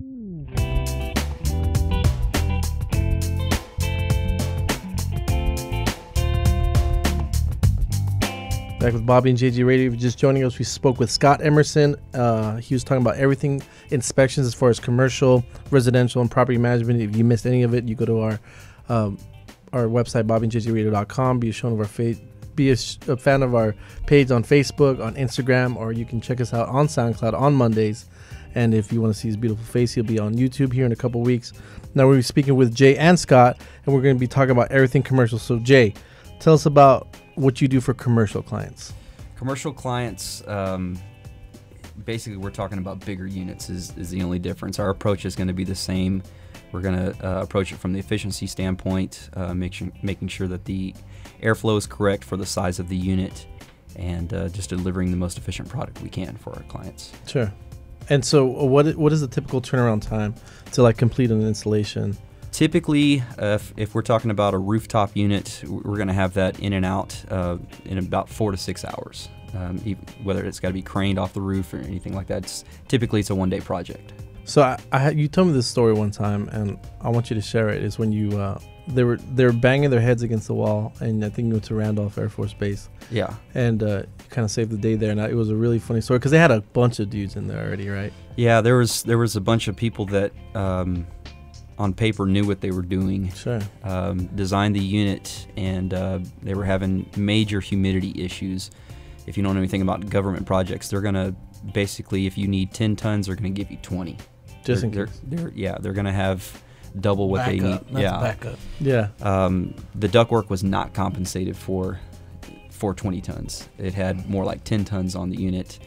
Back with Bobby and JG Radio. If you're just joining us, we spoke with Scott Emerson. He was talking about everything inspections as far as commercial, residential, and property management. If you missed any of it, you go to our website, bobbyandjjradio.com. Be a fan of our page on Facebook, on Instagram, or you can check us out on SoundCloud on Mondays. And if you want to see his beautiful face, he'll be on YouTube here in a couple weeks. Now we're speaking with Jay and Scott, and we're going to be talking about everything commercial. So Jay, tell us about what you do for commercial clients. Commercial clients, basically we're talking about bigger units is the only difference. Our approach is going to be the same. We're going to approach it from the efficiency standpoint, making sure that the airflow is correct for the size of the unit, and just delivering the most efficient product we can for our clients. Sure. And so what is the typical turnaround time to like complete an installation? Typically, if we're talking about a rooftop unit, we're going to have that in and out in about 4 to 6 hours. Whether it's got to be craned off the roof or anything like that, typically it's a one-day project. So you told me this story one time, and I want you to share it. Is when you they were banging their heads against the wall, and I think you went to Randolph Air Force Base. Yeah. And kind of saved the day there, and it was a really funny story because they had a bunch of dudes in there already, right? Yeah, there was a bunch of people that on paper knew what they were doing. Sure. Designed the unit, and they were having major humidity issues. If you don't know anything about government projects, they're gonna basically, if you need 10 tons, they're gonna give you 20. Just in case. They're gonna have double what they need. Backup. Yeah. The ductwork was not compensated for 20 tons. It had more like 10 tons on the unit.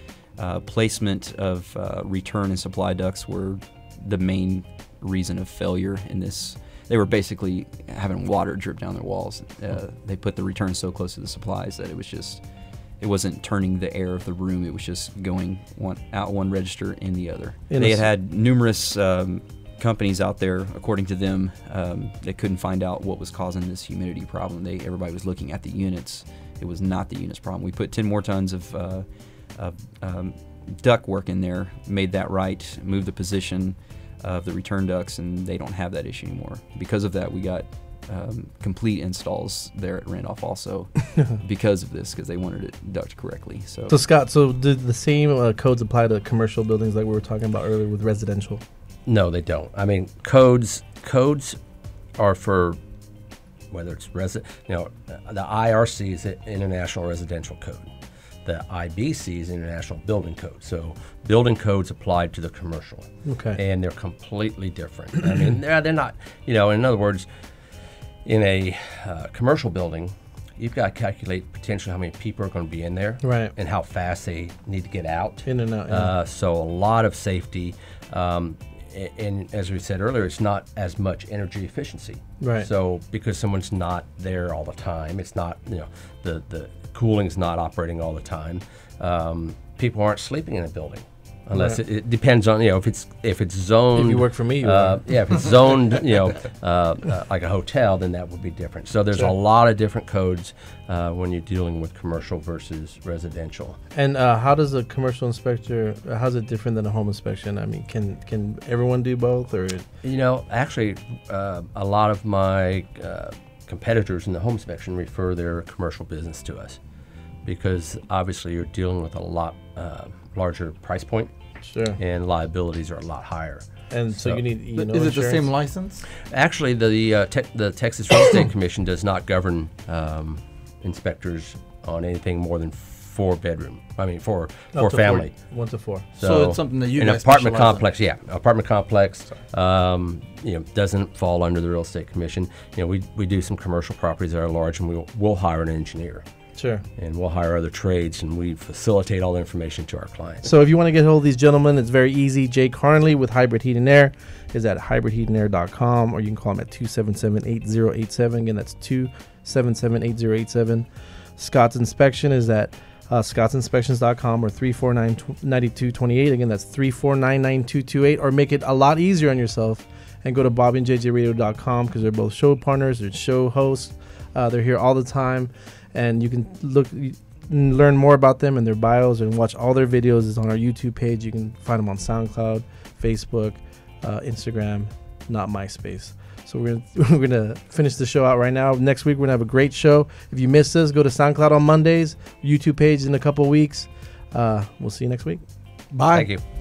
Placement of return and supply ducts were the main reason of failure in this. They were basically having water drip down their walls. They put the return so close to the supplies that it wasn't turning the air of the room. It was just going out one register in the other. They had numerous companies out there, according to them. They couldn't find out what was causing this humidity problem. Everybody was looking at the units. It was not the unit's problem. We put 10 more tons of duct work in there, made that right, moved the position of the return ducts, and they don't have that issue anymore. Because of that, we got complete installs there at Randolph also because of this, because they wanted it duct correctly. So Scott, did the same codes apply to commercial buildings like we were talking about earlier with residential? No, they don't. I mean, codes are for whether it's the IRC is an International Residential Code. The IBC is International Building Code. So building codes applied to the commercial. Okay. And they're completely different. I mean, they're not, in other words, in a commercial building, you've got to calculate potentially how many people are going to be in there. Right. And how fast they need to get out. In and out. Yeah. So a lot of safety. And as we said earlier, it's not as much energy efficiency. Right. So because someone's not there all the time, it's not, the cooling's not operating all the time. People aren't sleeping in a building unless it depends on, if it's zoned. If you work for me, if it's zoned, like a hotel, then that would be different. So there's a lot of different codes when you're dealing with commercial versus residential. And how does a commercial inspector? How's it different than a home inspection? I mean, can everyone do both, or? Actually, a lot of my competitors in the home inspection refer their commercial business to us, because obviously you're dealing with a lot larger price point. Sure. And liabilities are a lot higher. And so you need, is it insurance? the same license? Actually, the Texas Real Estate Commission does not govern inspectors on anything more than 4 bedroom. I mean, four family. 1 to 4. So it's something that you an guys apartment specialize complex. in. Yeah, apartment complex. Doesn't fall under the Real Estate Commission. We do some commercial properties that are large, and we'll hire an engineer. Sure. And we'll hire other trades, and we facilitate all the information to our clients. So if you want to get a hold of these gentlemen, it's very easy. Jay Carnley with Hybrid Heat and Air is at hybridheatandair.com, or you can call him at 277-8087. Again, that's 277-8087. Scott's Inspection is at scottsinspections.com or 349-9228. Again, that's 349-9228. Or make it a lot easier on yourself and go to bobbyandjjradio.com, because they're both show partners, they're show hosts. They're here all the time. And you can learn more about them and their bios and watch all their videos. It's on our YouTube page. You can find them on SoundCloud, Facebook, Instagram, not MySpace. So we're gonna finish the show out right now. Next week we're gonna have a great show. If you missed us, go to SoundCloud on Mondays, YouTube page in a couple weeks. We'll see you next week. Bye. Thank you.